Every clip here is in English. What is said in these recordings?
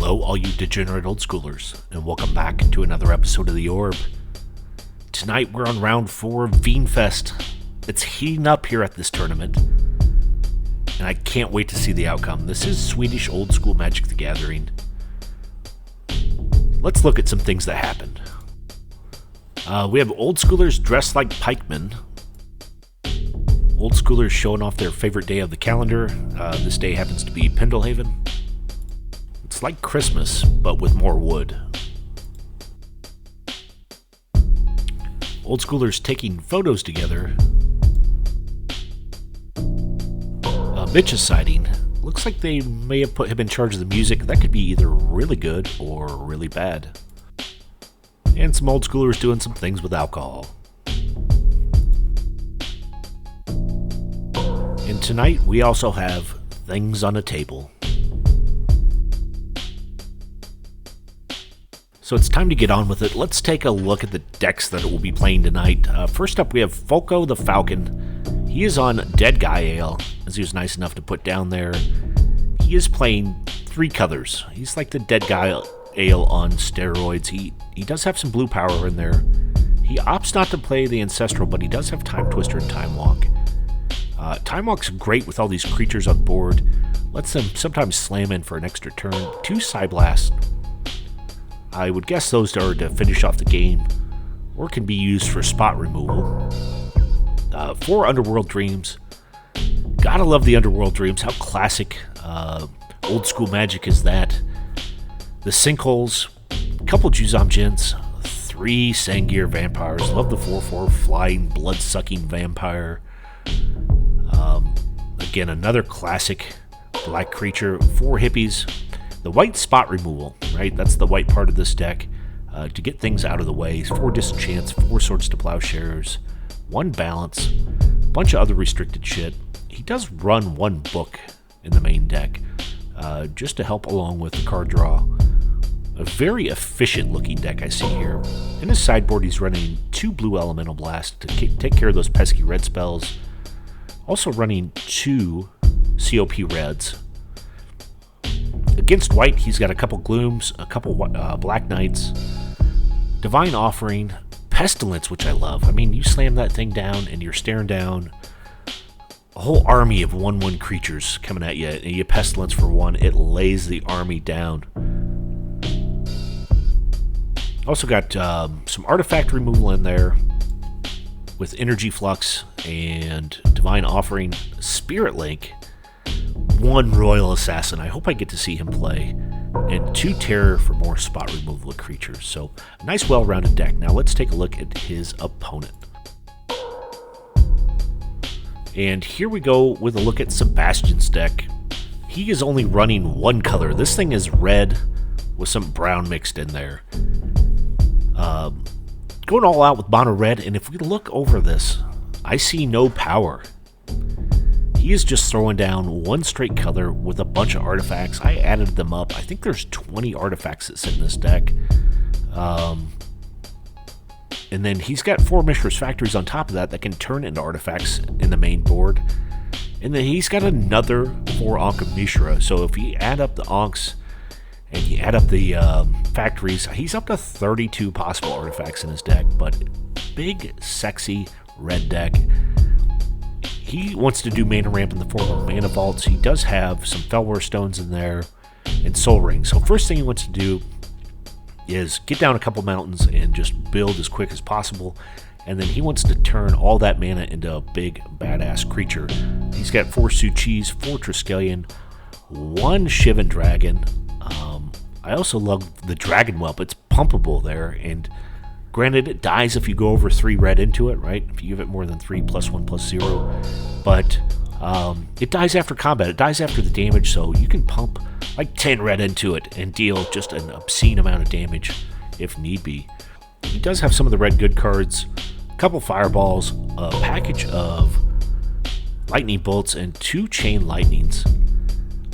Hello, all you degenerate old schoolers, and welcome back to another episode of The Orb. Tonight we're on round 4 of Weinfest. It's heating up here at this tournament, and I can't wait to see the outcome. This is Swedish old school Magic the Gathering. Let's look at some things that happened. We have old schoolers dressed like pikemen. Old schoolers showing off their favorite day of the calendar. This day happens to be Pendelhaven. It's like Christmas, but with more wood. Old schoolers taking photos together. Mitch's sighting. Looks like they may have put him in charge of the music. That could be either really good or really bad. And some old schoolers doing some things with alcohol. And tonight we also have things on a table. So it's time to get on with it. Let's take a look at the decks that we'll be playing tonight. First up, we have Fulco the Falcon. He is on Dead Guy Ale, as he was nice enough to put down there. He is playing 3 colors. He's like the Dead Guy Ale on steroids. He does have some blue power in there. He opts not to play the Ancestral, but he does have Time Twister and Time Walk. Time Walk's great with all these creatures on board. Lets them sometimes slam in for an extra turn. 2 Psyblast. I would guess those are to finish off the game, or can be used for spot removal. 4 Underworld Dreams. Gotta love the Underworld Dreams. How classic old school Magic is that? The Sinkholes, couple Juzam-Jins, 3 Sangir Vampires. Love the 4/4 flying, blood-sucking vampire. Again, another classic black creature. 4 Hippies. The white spot removal, right? That's the white part of this deck. To get things out of the way. 4 Disenchants, 4 Swords to Plowshares, 1 Balance, a bunch of other restricted shit. He does run 1 book in the main deck, just to help along with the card draw. A very efficient looking deck I see here. In his sideboard, he's running 2 Blue Elemental Blast to take care of those pesky red spells. Also running 2 COP Reds. Against white, he's got a couple Glooms, a couple Black Knights, Divine Offering, Pestilence, which I love. I mean, you slam that thing down and you're staring down a whole army of 1/1 creatures coming at you, and you Pestilence for 1, it lays the army down. Also got some artifact removal in there with Energy Flux and Divine Offering, Spirit Link, 1 Royal Assassin. I hope I get to see him play. And 2 Terror for more spot removal of creatures. So, a nice well-rounded deck. Now let's take a look at his opponent. And here we go with a look at Sebastian's deck. He is only running 1 color. This thing is red with some brown mixed in there. Going all out with mono red, and if we look over this, I see no power. He is just throwing down 1 straight color with a bunch of artifacts. I added them up. I think there's 20 artifacts that sit in this deck. And then he's got 4 Mishra's Factories on top of that can turn into artifacts in the main board. And then he's got another 4 Ankh of Mishra. So if you add up the Ankhs and you add up the factories, he's up to 32 possible artifacts in his deck. But big, sexy red deck. He wants to do mana ramp in the form of mana vaults. He does have some Fellwar Stones in there and Soul Rings. So first thing he wants to do is get down a couple mountains and just build as quick as possible. And then he wants to turn all that mana into a big, badass creature. He's got 4 Suchis, 4 Triskelion, 1 Shivan Dragon. I also love the Dragon Whelp. It's pumpable there, and granted, it dies if you go over 3 red into it, right? If you give it more than 3 +1/+0. But it dies after combat. It dies after the damage, so you can pump like 10 red into it and deal just an obscene amount of damage if need be. He does have some of the red good cards, a couple fireballs, a package of lightning bolts, and 2 chain lightnings.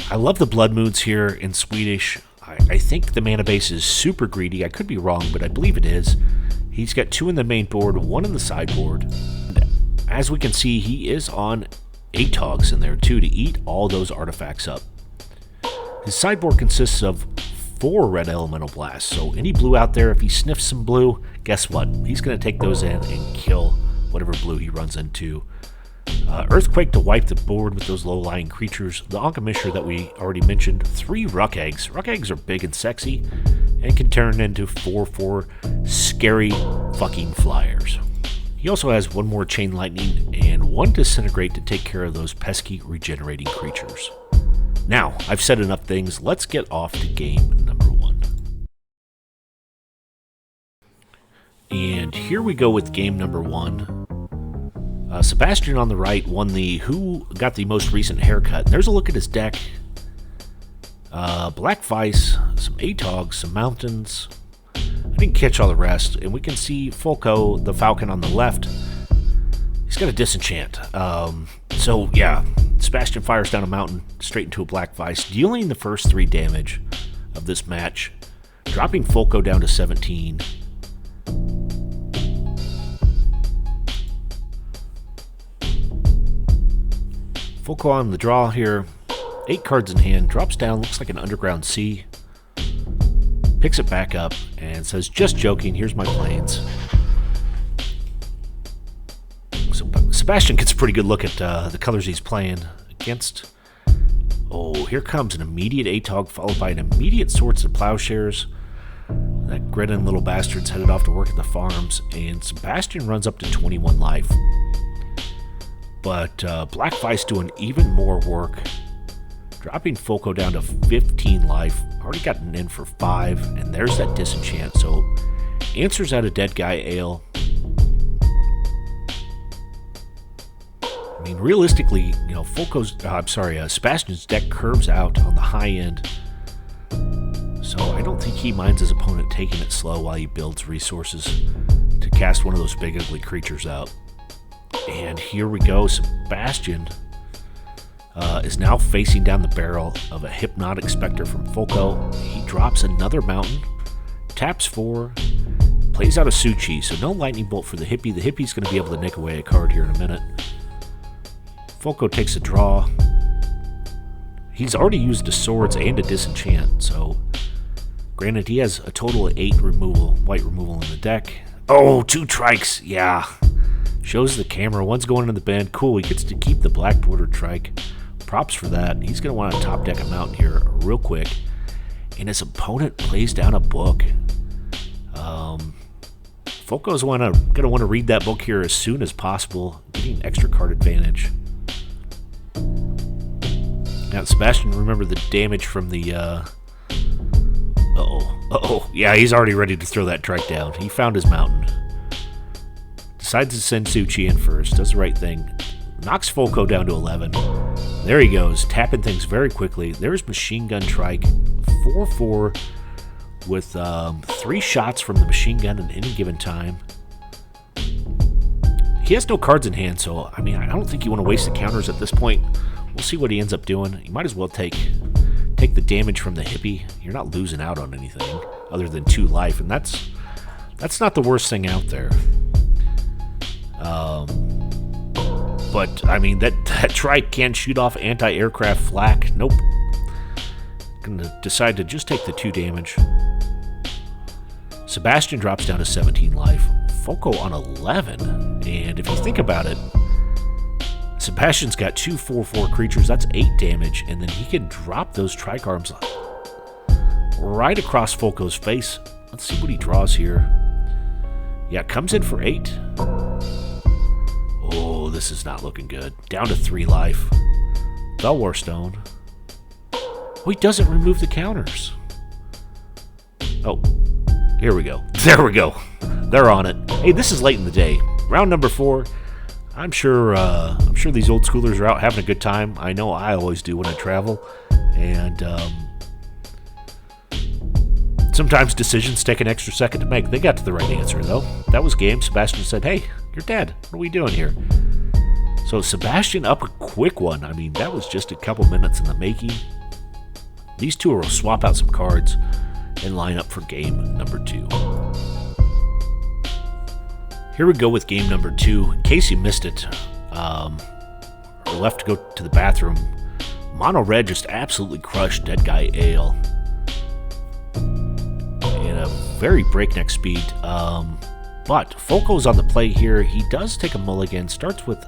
I love the blood moons here in Swedish. I think the mana base is super greedy. I could be wrong, but I believe it is. He's got 2 in the main board, 1 in the sideboard. As we can see, he is on ATOGs in there too to eat all those artifacts up. His sideboard consists of 4 red elemental blasts. So any blue out there, if he sniffs some blue, guess what? He's going to take those in and kill whatever blue he runs into. Earthquake to wipe the board with those low-lying creatures. The Onkamishra that we already mentioned. 3 Ruck Eggs. Ruck Eggs are big and sexy and can turn into 4/4 scary fucking flyers. He also has 1 more Chain Lightning and 1 Disintegrate to take care of those pesky regenerating creatures. Now, I've said enough things. Let's get off to game number 1. And here we go with game number 1. Sebastian on the right won the Who Got the Most Recent Haircut. And there's a look at his deck. Black Vice, some Atogs, some Mountains. I didn't catch all the rest. And we can see Fulco, the Falcon on the left. He's got a Disenchant. So, yeah, Sebastian fires down a Mountain straight into a Black Vice, dealing the first 3 damage of this match, dropping Fulco down to 17. Foco on the draw here, 8 cards in hand, drops down, looks like an Underground Sea, picks it back up, and says, just joking, here's my planes. So Sebastian gets a pretty good look at the colors he's playing against. Oh, here comes an immediate Atog, followed by an immediate Swords to Plowshares. That grinning little bastard's headed off to work at the farms, and Sebastian runs up to 21 life. But Black Vice doing even more work, dropping Foco down to 15 life. Already gotten in for 5, and there's that Disenchant. So answers out a Dead Guy Ale. I mean, realistically, you know, Sebastian's deck curves out on the high end. So I don't think he minds his opponent taking it slow while he builds resources to cast one of those big ugly creatures out. And here we go. Sebastian is now facing down the barrel of a Hypnotic Spectre from Fulco. He drops another Mountain, taps 4, plays out a Suchi, so no Lightning Bolt for the Hippie. The Hippie's going to be able to nick away a card here in a minute. Fulco takes a draw. He's already used a Swords and a Disenchant, so granted he has a total of 8 white removal in the deck. Oh, 2 Trikes, yeah. Shows the camera. One's going in the bin. Cool, he gets to keep the black border trike. Props for that. He's going to want to top deck a Mountain here real quick. And his opponent plays down a book. Foco's going to want to read that book here as soon as possible, getting extra card advantage. Now, Sebastian, remember the damage from the... Yeah, he's already ready to throw that trike down. He found his Mountain. Decides to send Suchi in first, does the right thing, knocks Fulco down to 11. There he goes, tapping things very quickly. There's Machine Gun Trike, 4/4 with 3 shots from the machine gun at any given time. He has no cards in hand, so I mean, I don't think you want to waste the counters at this point. We'll see what he ends up doing. You might as well take the damage from the Hippie. You're not losing out on anything other than 2 life, and that's not the worst thing out there. But, I mean, that trike can shoot off anti-aircraft flak. Nope. Gonna decide to just take the 2 damage. Sebastian drops down to 17 life. Foco on 11. And if you think about it, Sebastian's got 2 4/4 creatures. That's 8 damage. And then he can drop those trike arms right across Foco's face. Let's see what he draws here. Yeah, comes in for 8. Oh, this is not looking good. Down to 3 life. Belwar Stone. Oh, he doesn't remove the counters. Oh, here we go. There we go. They're on it. Hey, this is late in the day. Round number 4. I'm sure these old schoolers are out having a good time. I know I always do when I travel. And sometimes decisions take an extra second to make. They got to the right answer, though. That was game. Sebastian said, hey, you're dead. What are we doing here? So Sebastian up a quick one. I mean, that was just a couple minutes in the making. These two will swap out some cards and line up for game number 2. Here we go with game number 2. In case you missed it, or left to go to the bathroom, Mono Red just absolutely crushed Dead Guy Ale. very breakneck speed. But Foco's on the play here. He does take a mulligan, starts with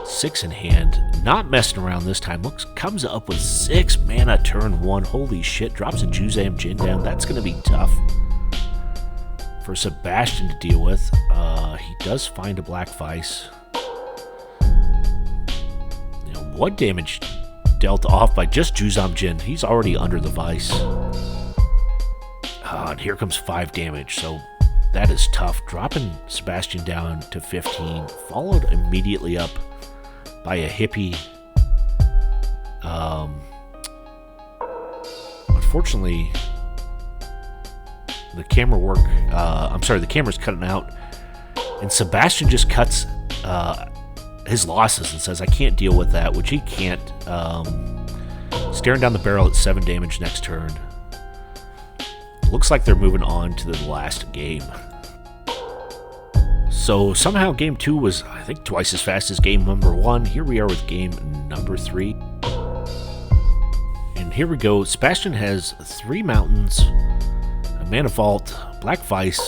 6 in hand, not messing around this time. Comes up with 6 mana turn 1. Holy shit, drops a Juzam Jin down. That's going to be tough for Sebastian to deal with. He does find a Black Vice. 1 damage dealt off by just Juzam Jin. He's already under the Vice. And here comes 5 damage, so that is tough. Dropping Sebastian down to 15, followed immediately up by a hippie. Unfortunately, the camera's cutting out, and Sebastian just cuts his losses and says, I can't deal with that, which he can't. Staring down the barrel at 7 damage next turn. Looks like they're moving on to the last game. So somehow game 2 was, I think, twice as fast as game number 1. Here we are with game number 3. And here we go. Sebastian has 3 mountains, a Mana Vault, Black Vice,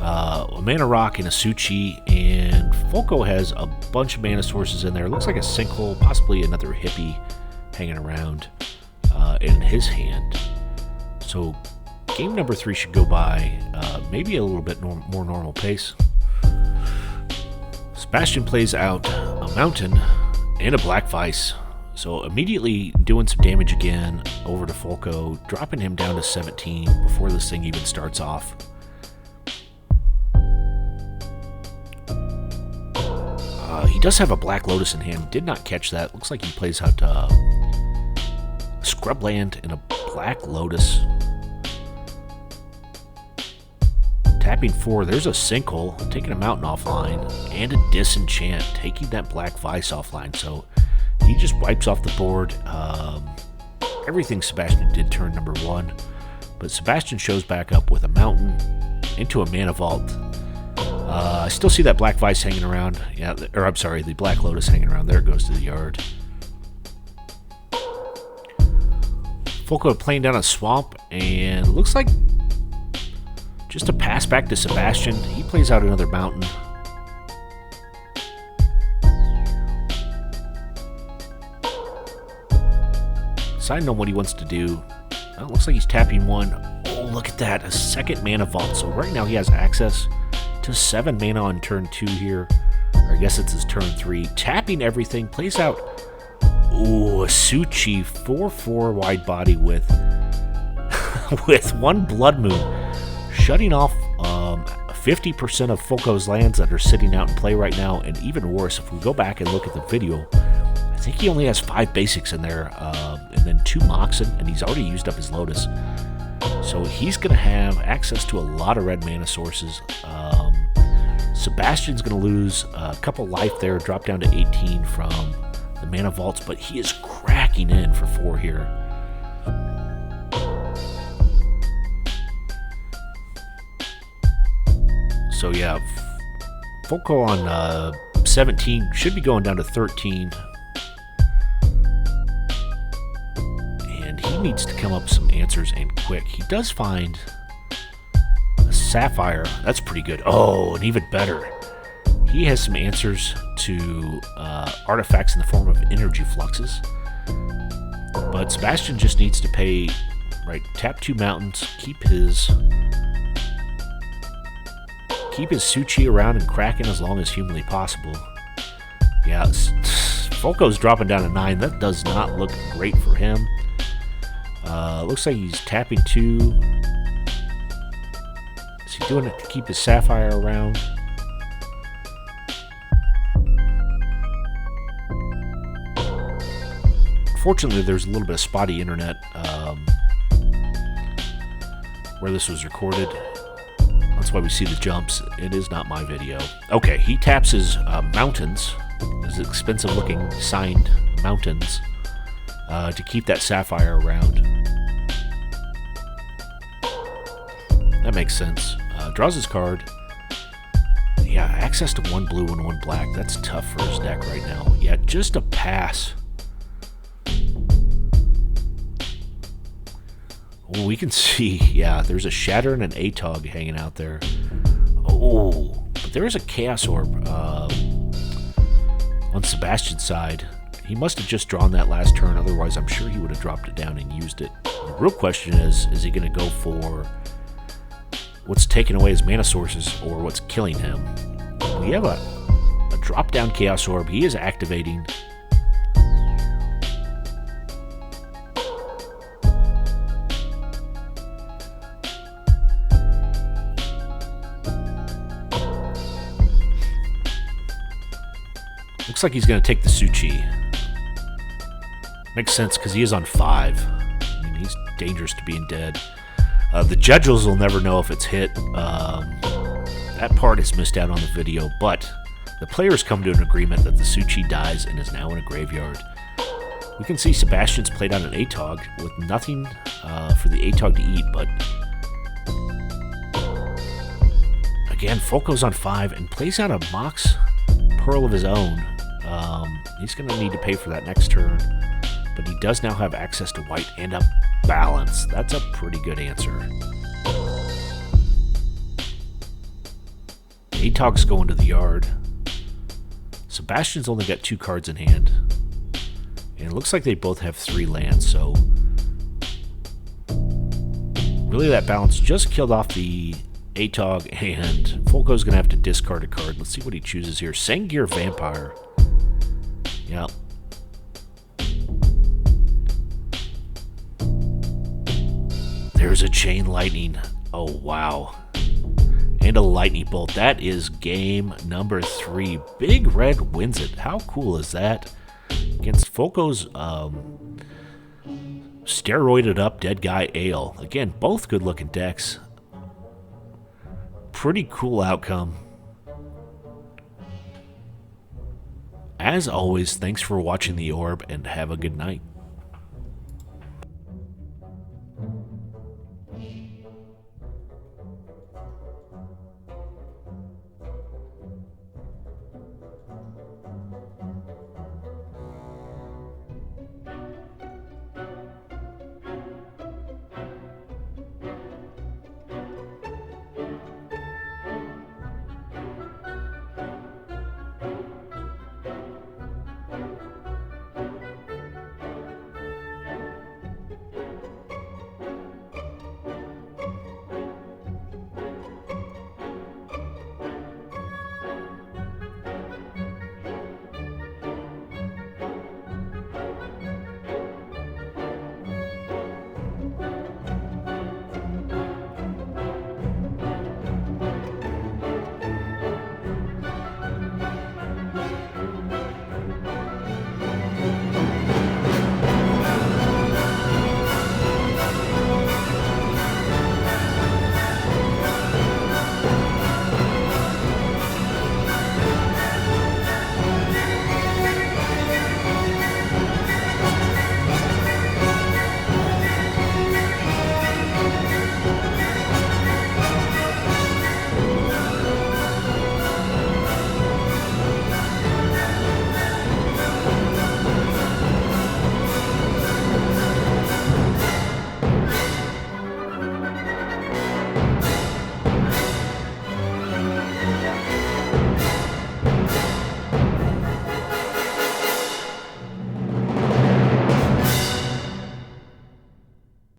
a Mana Rock, and a Suchi. And Fulco has a bunch of mana sources in there. Looks like a Sinkhole, possibly another hippie hanging around in his hand. So game number 3 should go by maybe a little bit more normal pace. Sebastian plays out a mountain and a Black Vice. So immediately doing some damage again over to Fulco, dropping him down to 17 before this thing even starts off. He does have a Black Lotus in hand. Did not catch that. Looks like he plays out Scrubland and a Black Lotus. Tapping 4, there's a Sinkhole, taking a Mountain offline, and a Disenchant, taking that Black Vice offline. So he just wipes off the board everything Sebastian did turn number 1. But Sebastian shows back up with a Mountain into a Mana Vault. I still see that Black Vice hanging around. Yeah, or I'm sorry, the Black Lotus hanging around. There it goes to the yard. Fulco playing down a Swamp, and looks like just a pass back to Sebastian. He plays out another Mountain. Deciding on what he wants to do. Well, it looks like he's tapping 1. Oh, look at that. A second Mana Vault. So right now he has access to 7 mana on turn 2 here. Or I guess it's his turn 3. Tapping everything. Plays out, ooh, a Suchi 4/4 wide body with 1 Blood Moon. Shutting off 50% of Fulco's lands that are sitting out in play right now. And even worse, if we go back and look at the video, I think he only has 5 basics in there, and then 2 Moxen, and he's already used up his Lotus. So he's going to have access to a lot of red mana sources. Sebastian's going to lose a couple life there, drop down to 18 from the Mana Vaults, but he is cracking in for 4 here. So yeah, Foco on 17 should be going down to 13. And he needs to come up with some answers and quick. He does find a Sapphire. That's pretty good. Oh, and even better, he has some answers to artifacts in the form of energy fluxes. But Sebastian just needs to pay, right, tap 2 mountains, keep his Suchi around and cracking as long as humanly possible. Yeah, Fulco's dropping down to 9. That does not look great for him. Looks like he's tapping 2. Is he doing it to keep his Sapphire around? Fortunately, there's a little bit of spotty internet where this was recorded. That's why we see the jumps. It is not my video. Okay, he taps his mountains, his expensive-looking signed mountains, to keep that Sapphire around. That makes sense. Draws his card. Yeah, access to 1 blue and 1 black. That's tough for his deck right now. Yeah, just a pass. Well, we can see, yeah, there's a Shatter and an Atog hanging out there. Oh, but there is a Chaos Orb on Sebastian's side. He must have just drawn that last turn, otherwise I'm sure he would have dropped it down and used it. The real question is he going to go for what's taking away his mana sources or what's killing him? We have a drop-down Chaos Orb. He is activating. Looks like he's going to take the Suchi. Makes sense because he is on 5. I mean, he's dangerous to being dead. The Jedrils will never know if it's hit. That part is missed out on the video, but the players come to an agreement that the Suchi dies and is now in a graveyard. We can see Sebastian's played out an Atog with nothing for the Atog to eat, but again, Fulco's on 5 and plays out a Mox Pearl of his own. He's going to need to pay for that next turn, but he does now have access to white and a balance. That's a pretty good answer. Atog's going to the yard. Sebastian's only got 2 cards in hand, and it looks like they both have 3 lands, so really that balance just killed off the Atog, and Fulco's going to have to discard a card. Let's see what he chooses here. Sengir Vampire. Yeah. There's a Chain Lightning. Oh, wow. And a Lightning Bolt. That is game number 3. Big Red wins it. How cool is that? Against Foco's steroided up Dead Guy Ale. Again, both good looking decks. Pretty cool outcome. As always, thanks for watching the Orb and have a good night.